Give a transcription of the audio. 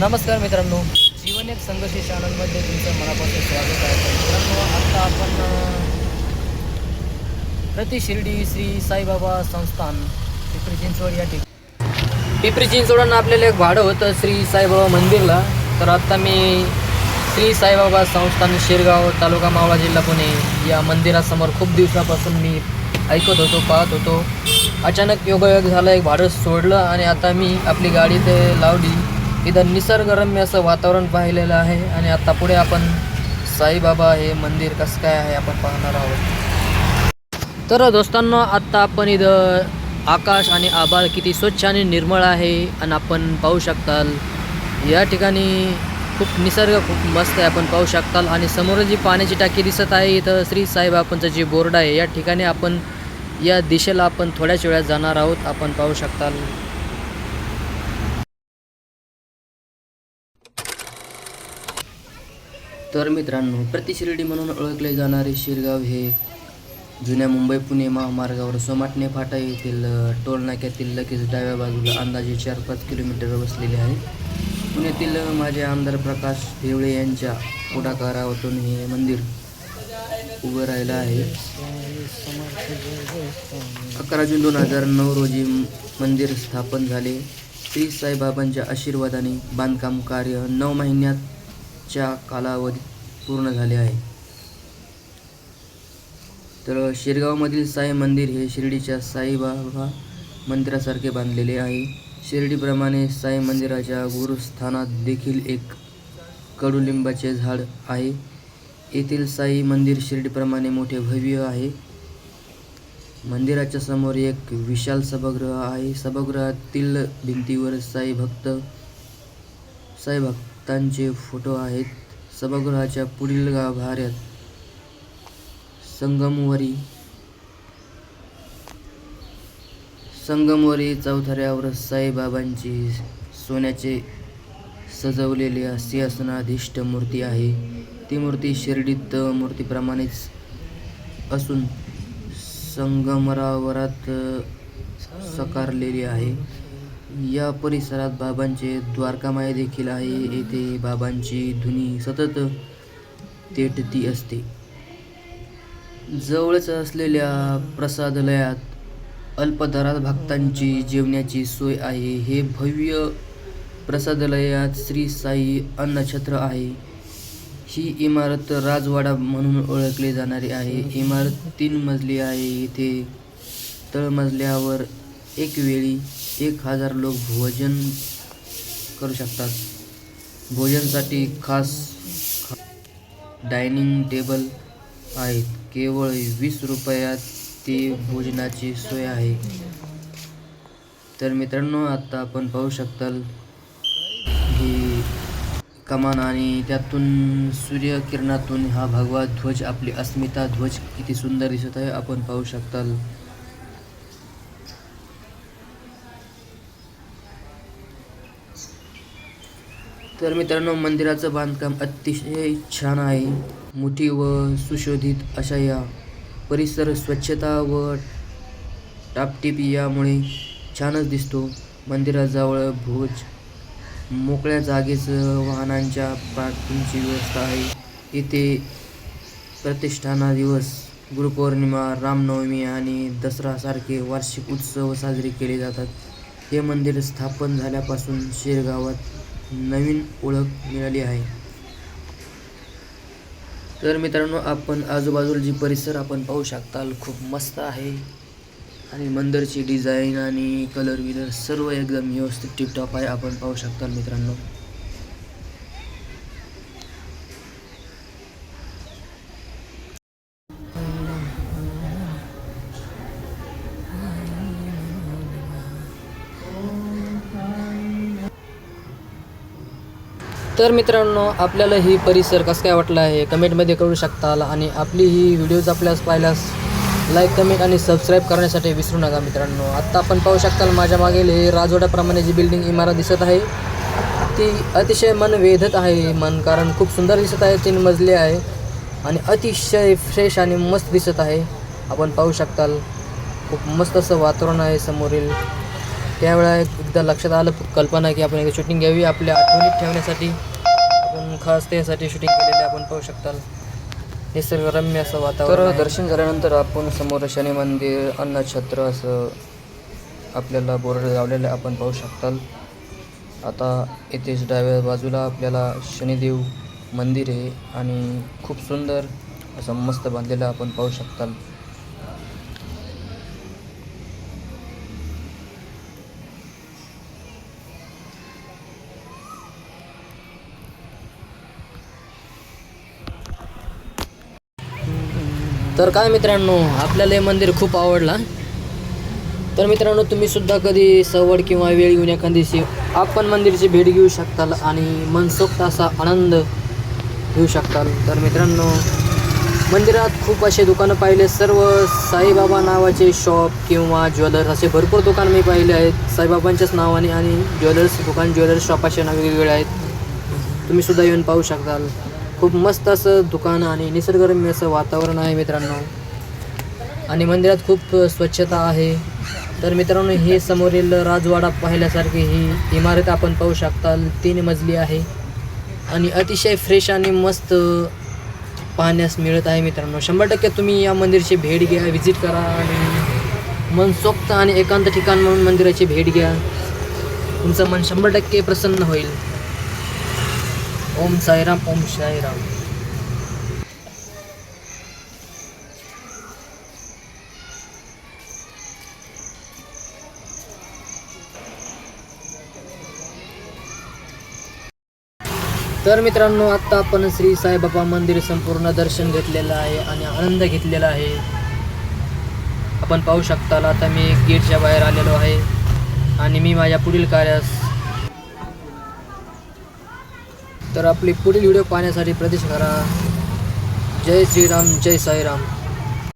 नमस्कार मित्रांनो, जीवन एक संघर्ष चॅनलमध्ये तुमचं मनापासून स्वागत आहे. मित्रांनो, आता आपण प्रति शिर्डी श्री साईबाबा संस्थान पिंपरी चिंचवड या ठिकाणी पिंपरी चिंचवडनं आपल्याला एक भाडं होतं श्री साईबाबा मंदिरला. तर आता मी श्री साईबाबा संस्थान शिरगाव तालुका मावळा जिल्हा पुणे या मंदिरासमोर खूप दिवसापासून मी ऐकत होतो, पाहत होतो. अचानक योगायोग झाला, एक भाडं सोडलं आणि आता मी आपली गाडी ते लावली. इथं निसर्गरम्य असं वातावरण पाहिलेलं आहे आणि आता पुढे आपण साईबाबा हे मंदिर कसं काय आहे आपण पाहणार आहोत. तर दोस्तांनो, आत्ता आपण इथं आकाश आणि आभाळ किती स्वच्छ आणि निर्मळ आहे आणि आपण पाहू शकताल या ठिकाणी खूप निसर्ग खूप मस्त आहे, आपण पाहू शकताल. आणि समोर जी पाण्याची टाकी दिसत आहे, इथं श्री साईबाबांचं जे बोर्ड आहे या ठिकाणी आपण या दिशेला आपण थोड्याच वेळात जाणार आहोत, आपण पाहू शकताल. तर मित्रांनो, प्रति शिर्डी म्हणून ओळखले जाणारे शिरगाव हे जुन्या मुंबई पुणे महामार्गावर सोमाटणे फाटा येथील टोल नाक्यातील लगेच डाव्या बाजूला अंदाजे 4-5 किलोमीटर वसलेले आहे. पुण्यातील माझे आमदार प्रकाश भेवळे यांच्या पुढाकारातून हे मंदिर उभं राहिलं आहे. 11 जून 2009 रोजी मंदिर स्थापन झाले. श्री साईबाबांच्या आशीर्वादाने बांधकाम कार्य 9 महिन्याच्या कालावधीत पूर्ण झाले आहे. तर शिरगावमधील साई मंदिर हे शिर्डीच्या साईबाबा मंदिरासारखे बांधलेले आहे. शिर्डीप्रमाणे साई मंदिराच्या गुरुस्थानात देखील एक कडुलिंबाचे झाड आहे. येथील साई मंदिर शिर्डीप्रमाणे मोठे भव्य आहे. मंदिराच्या समोर एक विशाल सभागृह आहे. सभागृहातील भिंतीवर साई भक्तांचे फोटो आहेत. सभागृहाच्या पुढील गाभाऱ्यात संगमवरी चौथऱ्यावर साईबाबांची सोन्याचे सजवलेली सिंहासनाधीष्ट मूर्ती आहे. ती मूर्ती शिर्डीत मूर्तीप्रमाणेच असून संगमरवरात साकारलेली आहे. या परिसरात बाबांचे द्वारकामाई देखील आहे. येथे बाबांची धुनी सतत पेटती असते. जवळच असलेल्या प्रसादालयात अल्प दरात भक्तांची जेवण्याची सोय आहे. हे भव्य प्रसादालयात श्री साई अन्नछत्र आहे. ही इमारत राजवाडा म्हणून ओळखली जाणारी आहे. इमारत 3 मजली आहे. इथे तळमजल्यावर एकवेळी 1000 लोक भोजन करू शकतात. भोजनासाठी खास डायनिंग टेबल आहेत. केवळ 20 रुपयात ते भोजनाची सोय आहे. तर मित्रांनो, आता आपण पाहू शकताल ही कमान आणि त्यातून सूर्यकिरणातून हा भगवा ध्वज, आपली अस्मिता ध्वज किती सुंदर दिसत आहे, आपण पाहू शकताल. तर मित्रांनो, मंदिराचं बांधकाम अतिशय छान आहे. मोठी व सुशोभित अशा या परिसर स्वच्छता व टापटीप यामुळे छानच दिसतो. मंदिराजवळ मोकळ्या जागेच वाहनांच्या पार्किंगची व्यवस्था आहे. येथे प्रतिष्ठाना दिवस, गुरुपौर्णिमा, रामनवमी आणि दसरा सारखे वार्षिक उत्सव साजरे केले जातात. हे मंदिर स्थापन झाल्यापासून शिरगावात नवीन ओळख मिळाली आहे. तर मित्रांनो, आपण आजूबाजूला जी परिसर आपण पाहू शकताल, खूप मस्त आहे आणि मंदिरची डिझाईन आणि कलर सर्व एकदम व्यवस्थित टिपटॉप आहे, आपण पाहू शकताल मित्रांनो. तर मित्रांनो, आपल्याला ही परिसर कसं काय वाटलं आहे कमेंटमध्ये कळू शकताल. आणि आपली ही व्हिडिओज आपल्यास पाहिल्यास लाईक, कमेंट आणि सबस्क्राईब करण्यासाठी विसरू नका मित्रांनो. आत्ता आपण पाहू शकताल माझ्या मागील हे राजवाड्याप्रमाणे जी बिल्डिंग इमारत दिसत आहे ती अतिशय मन वेधत आहे. कारण खूप सुंदर दिसत आहे. 3 मजली आहे आणि अतिशय फ्रेश आणि मस्त दिसत आहे, आपण पाहू शकताल. खूप मस्त असं वातावरण आहे समोरील. त्यावेळेला एकदा लक्षात आलं कल्पना की आपण एक शूटिंग घ्यावी आपल्या आठवणीत ठेवण्यासाठी. आपण खास त्यासाठी शूटिंग केलेले आपण पाहू शकताल. निसर्गरम्य असं वातावरण. तर दर्शन झाल्यानंतर आपण समोर शनी मंदिर अन्नछत्र असं आपल्याला बोर्ड लावलेलं आपण पाहू शकताल. आता इथेच डाव्या बाजूला आपल्याला शनिदेव मंदिर आहे आणि खूप सुंदर असं मस्त बांधलेलं आपण पाहू शकताल. तर काय मित्रांनो, आपल्याला हे मंदिर खूप आवडला. तर मित्रांनो, तुम्ही सुद्धा कधी सवड किंवा वेळ येऊन एखादीशी आपण मंदिराची भेट घेऊ शकताल आणि मनसोक्त असा आनंद घेऊ शकताल. तर मित्रांनो, मंदिरात खूप असे दुकानं पाहिले. सर्व साईबाबा नावाचे शॉप किंवा ज्वेलर्स असे भरपूर दुकान मी पाहिले आहेत साईबाबांच्याच नावाने. आणि ज्वेलर्स शॉप असे नाव वेगवेगळे आहेत. तुम्ही सुद्धा येऊन पाहू शकताल. खूप मस्त असं दुकान आणि निसर्गरम्य असं वातावरण आहे मित्रांनो. आणि मंदिरात खूप स्वच्छता आहे. तर मित्रांनो, हे समोरील राजवाडा पाहिल्यासारखी ही इमारत आपण पाहू शकताल. 3 मजली आहे आणि अतिशय फ्रेश आणि मस्त पाहण्यास मिळत आहे मित्रांनो. 100% तुम्ही या मंदिराची भेट घ्या, व्हिजिट करा आणि मनसोक्त आणि एकांत ठिकाण म्हणून मंदिराची भेट घ्या. तुमचं मन 100% प्रसन्न होईल. ओम साईराम, ओम साईराम. तर मित्रांनो, आत्ता आपण श्री साईबाबा मंदिर संपूर्ण दर्शन घेतलेलं आहे आणि आनंद घेतलेला आहे. आपण पाहू शकता. आता मी गेटच्या बाहेर आलेलो आहे आणि मी माझ्या पुढील कार्यास. तर आपली पुढील व्हिडिओ पाहण्यासाठी प्रतीक्षा करा. जय श्रीराम, जय साईराम.